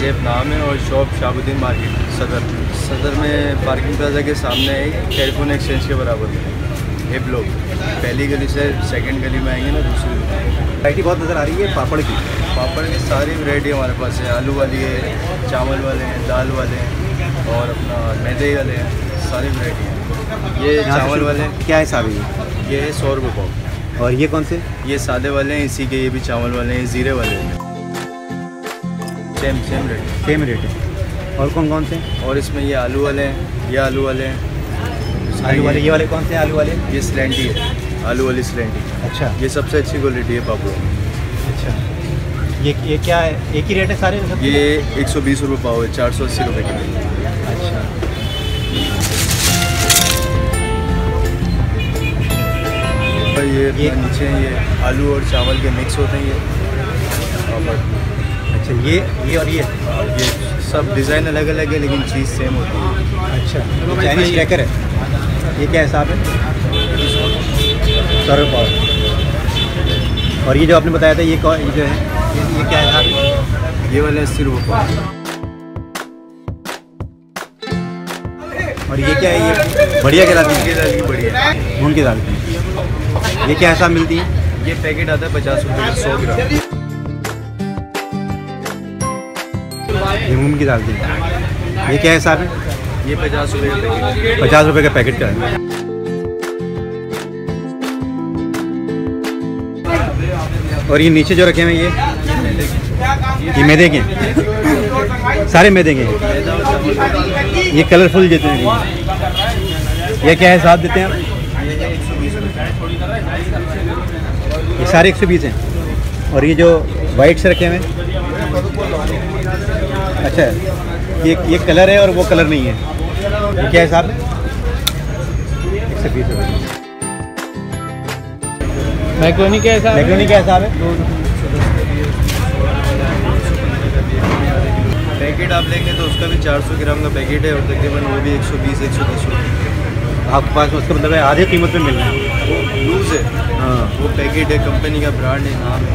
ज़ेब नाम है और शॉप शाहबुद्दीन मार्केट सदर में पार्किंग प्लाजा के सामने है। टेलीफोन एक्सचेंज के बराबर में ए ब्लॉक। पहली गली से सेकंड गली में आएंगे ना, दूसरी वैरायटी बहुत नज़र आ रही है पापड़ की। पापड़ की सारी वैरायटी हमारे पास है। आलू वाली है, चावल वाले हैं, दाल वाले हैं और अपना मैदे वाले हैं, सारी वैरायटी है। ये चावल वाले क्या हिसाब है? ये है 100 रुपये पाव। और ये कौन से? ये सादे वाले हैं इसी के। ये भी चावल वाले हैं, ज़ीरे वाले हैं। सेम रेट है। और कौन कौन से? और इसमें ये आलू वाले हैं, ये आलू वाले हैं। आलू वाले, ये वाले कौन से आलू वाले? ये स्लैंटी है, आलू वाली स्लैंटी। अच्छा, ये सबसे अच्छी क्वालिटी है पापड़ों। अच्छा, ये क्या है? एक ही रेट है सारे? ये 120 रुपये पाव है, 480 रुपये किलो। अच्छा, ये नीचे ये आलू और चावल के मिक्स होते हैं ये पापड़। अच्छा, ये और ये सब डिज़ाइन अलग अलग है लेकिन चीज़ सेम होती है। अच्छा, चाइनीज क्रैकर है। ये क्या हिसाब है? 100 रुपये पाव। और ये जो आपने बताया था ये जो है ये क्या हिसाब है? ये वाले 80 रुपये पाव। और ये क्या है? ये बढ़िया की दाल की? बढ़िया मूंग की दाल की। ये क्या हिसाब मिलती है? ये पैकेट आता है 50 रुपये का 100 ग्राम। ये मूंग की दाल की। ये क्या हिसाब है? ये 50 रुपये का पैकेट। 50 रुपये का पैकेट का है। और ये नीचे जो रखे हुए ये मैदे के हैं? सारे मैदे के हैं। ये कलरफुल देते हैं। ये क्या हिसाब देते हैं? ये सारे 120 हैं। और ये जो वाइट से रखे हुए हैं, अच्छा, ये कलर है और वो कलर नहीं है। ये क्या हिसाब है? 120 रुपये। मैक्रोनी क्या हिसाब? मैक्रोनी क्या हिसाब है? पैकेट आप लेंगे तो उसका भी 400 ग्राम का पैकेट है और तकरीबन वो भी 120-110 रुपये आपके पास। उसका मतलब है आधे कीमत में मिल रहा है। वो लूज़ है। हाँ, वो पैकेट है, कंपनी का ब्रांड है, नाम है,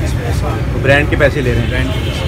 इसमें ब्रांड के पैसे ले रहे हैं। ब्रांड के पैसे।